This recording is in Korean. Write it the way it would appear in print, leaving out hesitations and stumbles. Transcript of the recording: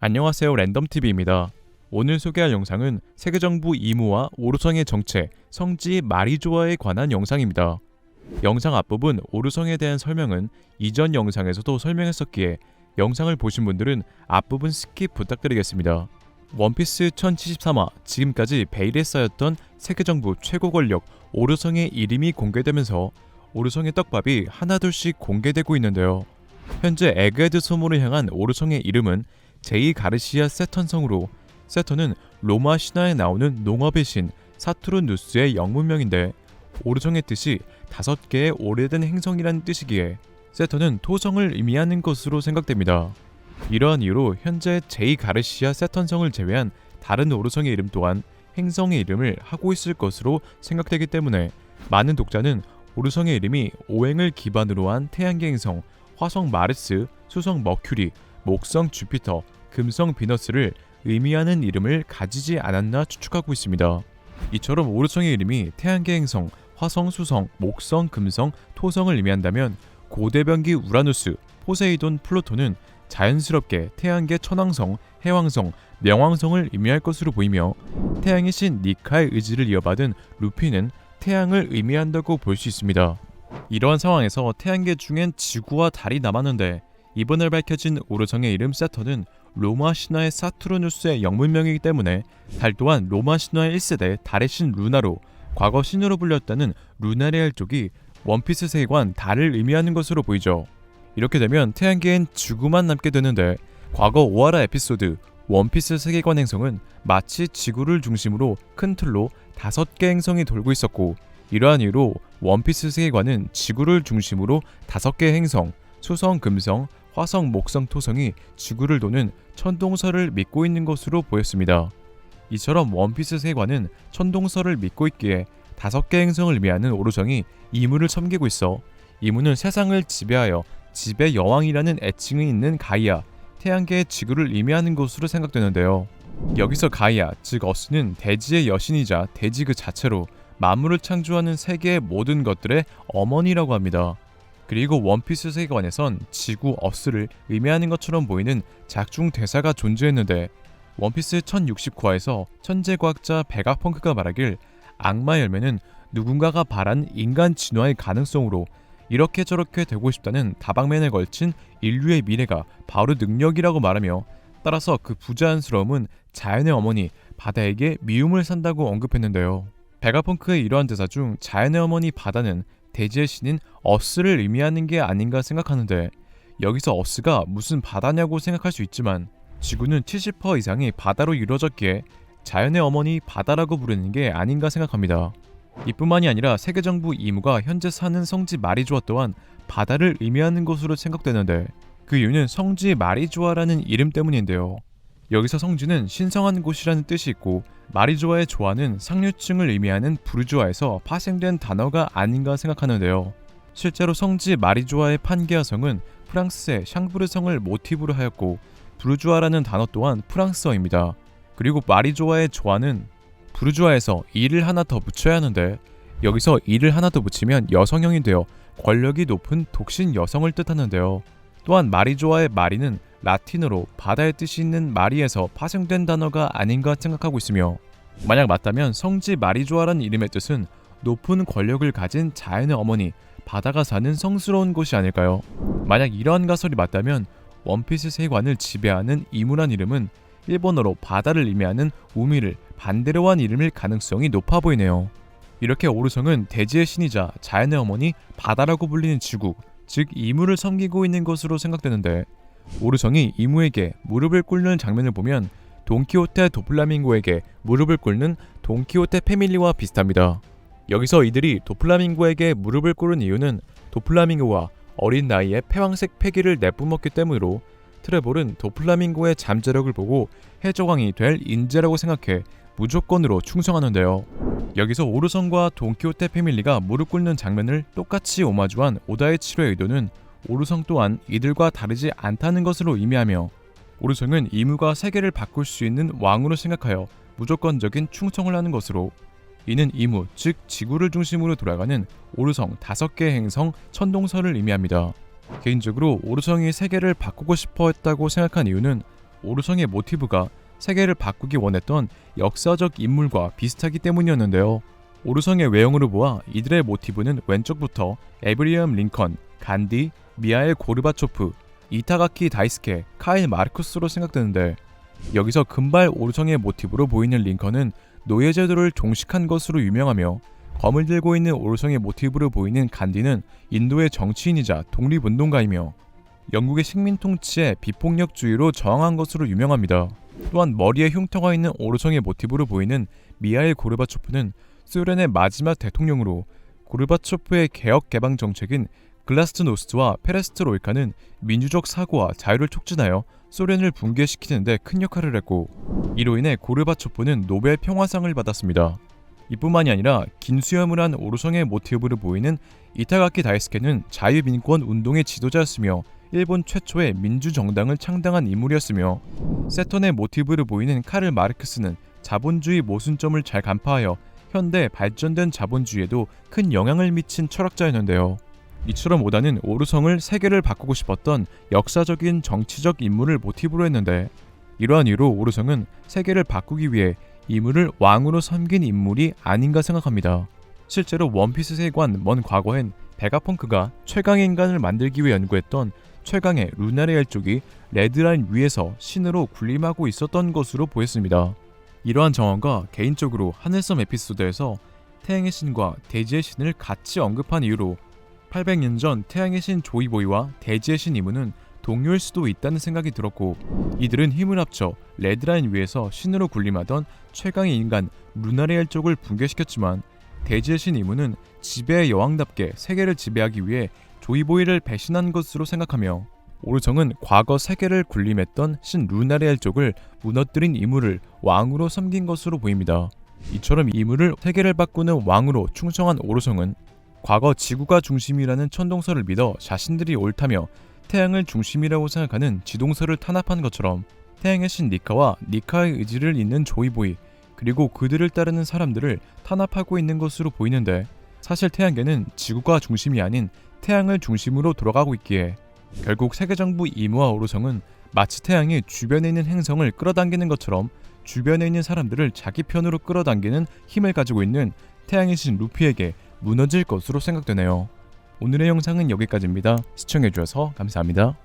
안녕하세요, 랜덤TV입니다. 오늘 소개할 영상은 세계정부 임무와 오르성의 정체, 성지 마리조아에 관한 영상입니다. 영상 앞부분 오르성에 대한 설명은 이전 영상에서도 설명했었기에 영상을 보신 분들은 앞부분 스킵 부탁드리겠습니다. 원피스 1073화, 지금까지 베일에 쌓였던 세계정부 최고 권력 오르성의 이름이 공개되면서 오르성의 떡밥이 하나둘씩 공개되고 있는데요. 현재 에그헤드 소모를 향한 오르성의 이름은 제2가르시아 세턴성으로, 세턴은 로마 신화에 나오는 농업의 신 사투르누스의 영문명인데 오르성의 뜻이 5개의 오래된 행성이라는 뜻이기에 세턴은 토성을 의미하는 것으로 생각됩니다. 이러한 이유로 현재 제2가르시아 세턴성을 제외한 다른 오르성의 이름 또한 행성의 이름을 하고 있을 것으로 생각되기 때문에 많은 독자는 오르성의 이름이 오행을 기반으로 한 태양계 행성 화성 마르스, 수성 머큐리, 목성 주피터, 금성 비너스를 의미하는 이름을 가지지 않았나 추측하고 있습니다. 이처럼 오르성의 이름이 태양계 행성 화성, 수성, 목성, 금성, 토성을 의미한다면 고대변기 우라누스, 포세이돈, 플루토는 자연스럽게 태양계 천왕성, 해왕성, 명왕성을 의미할 것으로 보이며 태양의 신 니카의 의지를 이어받은 루피는 태양을 의미한다고 볼 수 있습니다. 이러한 상황에서 태양계 중엔 지구와 달이 남았는데 이번에 밝혀진 오르성의 이름 세턴은 로마 신화의 사투르누스의 영문명이기 때문에 달 또한 로마 신화의 1세대 달의 신 루나로 과거 신으로 불렸다는 루나리알 쪽이 원피스 세계관 달을 의미하는 것으로 보이죠. 이렇게 되면 태양계엔 지구만 남게 되는데 과거 오하라 에피소드 원피스 세계관 행성은 마치 지구를 중심으로 큰 틀로 5개 행성이 돌고 있었고, 이러한 이유로 원피스 세계관은 지구를 중심으로 5개의 행성 수성, 금성, 화성, 목성, 토성이 지구를 도는 천동설을 믿고 있는 것으로 보였습니다. 이처럼 원피스 세계관은 천동설을 믿고 있기에 5개 행성을 의미하는 오르성이 이무를 섬기고 있어 이무는 세상을 지배하여 지배 여왕이라는 애칭이 있는 가이아, 태양계의 지구를 의미하는 것으로 생각되는데요. 여기서 가이아, 즉 어스는 대지의 여신이자 대지 그 자체로 만물을 창조하는 세계의 모든 것들의 어머니라고 합니다. 그리고 원피스 세계관에선 지구 어스를 의미하는 것처럼 보이는 작중 대사가 존재했는데 원피스 1069화에서 천재과학자 베가펑크가 말하길 악마 열매는 누군가가 바란 인간 진화의 가능성으로 이렇게 저렇게 되고 싶다는 다방면에 걸친 인류의 미래가 바로 능력이라고 말하며, 따라서 그 부자연스러움은 자연의 어머니 바다에게 미움을 산다고 언급했는데요. 베가펑크의 이러한 대사 중 자연의 어머니 바다는 대지의 신인 어스를 의미하는 게 아닌가 생각하는데, 여기서 어스가 무슨 바다냐고 생각할 수 있지만 지구는 70% 이상이 바다로 이루어졌기에 자연의 어머니 바다라고 부르는 게 아닌가 생각합니다. 이뿐만이 아니라 세계정부 임무가 현재 사는 성지 마리조아 또한 바다를 의미하는 것으로 생각되는데 그 이유는 성지 마리조아라는 이름 때문인데요. 여기서 성지는 신성한 곳이라는 뜻이 있고 마리조아의 조아는 상류층을 의미하는 부르주아에서 파생된 단어가 아닌가 생각하는데요. 실제로 성지 마리조아의 판게아 성은 프랑스의 샹브르 성을 모티브로 하였고 부르주아라는 단어 또한 프랑스어입니다. 그리고 마리조아의 조아는 부르주아에서 이를 하나 더 붙여야 하는데 여기서 이를 하나 더 붙이면 여성형이 되어 권력이 높은 독신 여성을 뜻하는데요. 또한 마리조아의 마리는 라틴어로 바다의 뜻이 있는 마리에서 파생된 단어가 아닌가 생각하고 있으며, 만약 맞다면 성지 마리조아라는 이름의 뜻은 높은 권력을 가진 자연의 어머니 바다가 사는 성스러운 곳이 아닐까요? 만약 이러한 가설이 맞다면 원피스 세계관을 지배하는 이무란 이름은 일본어로 바다를 의미하는 우미를 반대로 한 이름일 가능성이 높아 보이네요. 이렇게 오르성은 대지의 신이자 자연의 어머니 바다라고 불리는 지구, 즉 이무를 섬기고 있는 것으로 생각되는데, 오르성이 이무에게 무릎을 꿇는 장면을 보면 돈키호테 도플라밍고에게 무릎을 꿇는 돈키호테 패밀리와 비슷합니다. 여기서 이들이 도플라밍고에게 무릎을 꿇은 이유는 도플라밍고와 어린 나이에 패왕색 패기를 내뿜었기 때문이로 트레볼은 도플라밍고의 잠재력을 보고 해적왕이 될 인재라고 생각해 무조건으로 충성하는데요. 여기서 오르성과 돈키호테 패밀리가 무릎 꿇는 장면을 똑같이 오마주한 오다의 치료의 의도는 오르성 또한 이들과 다르지 않다는 것으로 의미하며, 오르성은 이무가 세계를 바꿀 수 있는 왕으로 생각하여 무조건적인 충성을 하는 것으로, 이는 이무 즉 지구를 중심으로 돌아가는 오르성 5개의 행성 천동설을 의미합니다. 개인적으로 오르성이 세계를 바꾸고 싶어 했다고 생각한 이유는 오르성의 모티브가 세계를 바꾸기 원했던 역사적 인물과 비슷하기 때문이었는데요. 오르성의 외형으로 보아 이들의 모티브는 왼쪽부터 에브리엄 링컨, 간디, 미하엘 고르바초프, 이타가키 다이스케, 카일 마르쿠스로 생각되는데, 여기서 금발 오르성의 모티브로 보이는 링컨은 노예제도를 종식한 것으로 유명하며, 검을 들고 있는 오르성의 모티브로 보이는 간디는 인도의 정치인이자 독립운동가이며 영국의 식민 통치에 비폭력주의로 저항한 것으로 유명합니다. 또한 머리에 흉터가 있는 오르성의 모티브로 보이는 미하일 고르바초프는 소련의 마지막 대통령으로, 고르바초프의 개혁 개방 정책인 글라스노스트와 페레스트로이카는 민주적 사고와 자유를 촉진하여 소련을 붕괴시키는 데 큰 역할을 했고, 이로 인해 고르바초프는 노벨 평화상을 받았습니다. 이뿐만이 아니라 긴 수염을 한 오르성의 모티브로 보이는 이타가키 다이스케는 자유민권 운동의 지도자였으며 일본 최초의 민주정당을 창당한 인물이었으며, 세턴의 모티브로 보이는 카를 마르크스는 자본주의 모순점을 잘 간파하여 현대 발전된 자본주의에도 큰 영향을 미친 철학자였는데요. 이처럼 오다는 오르성을 세계를 바꾸고 싶었던 역사적인 정치적 인물을 모티브로 했는데, 이러한 이유로 오르성은 세계를 바꾸기 위해 인물을 왕으로 섬긴 인물이 아닌가 생각합니다. 실제로 원피스 세관 먼 과거엔 베가펑크가 최강의 인간을 만들기 위해 연구했던 최강의 루나리엘 쪽이 레드라인 위에서 신으로 군림하고 있었던 것으로 보였습니다. 이러한 정황과 개인적으로 하늘섬 에피소드에서 태양의 신과 대지의 신을 같이 언급한 이유로 800년 전 태양의 신 조이보이와 대지의 신 이무는 동료일 수도 있다는 생각이 들었고, 이들은 힘을 합쳐 레드라인 위에서 신으로 군림하던 최강의 인간 루나리엘 쪽을 붕괴시켰지만, 대지의 신 이무는 지배의 여왕답게 세계를 지배하기 위해 조이보이를 배신한 것으로 생각하며, 오르성은 과거 세계를 군림했던 신 루나리엘 쪽을 무너뜨린 이무를 왕으로 섬긴 것으로 보입니다. 이처럼 이무를 세계를 바꾸는 왕으로 충성한 오르성은 과거 지구가 중심이라는 천동설을 믿어 자신들이 옳다며 태양을 중심이라고 생각하는 지동설을 탄압한 것처럼, 태양의 신 니카와 니카의 의지를 잇는 조이보이, 그리고 그들을 따르는 사람들을 탄압하고 있는 것으로 보이는데, 사실 태양계는 지구가 중심이 아닌 태양을 중심으로 돌아가고 있기에 결국 세계정부 이무와 오르성은 마치 태양이 주변에 있는 행성을 끌어당기는 것처럼 주변에 있는 사람들을 자기 편으로 끌어당기는 힘을 가지고 있는 태양의 신 루피에게 무너질 것으로 생각되네요. 오늘의 영상은 여기까지입니다. 시청해주셔서 감사합니다.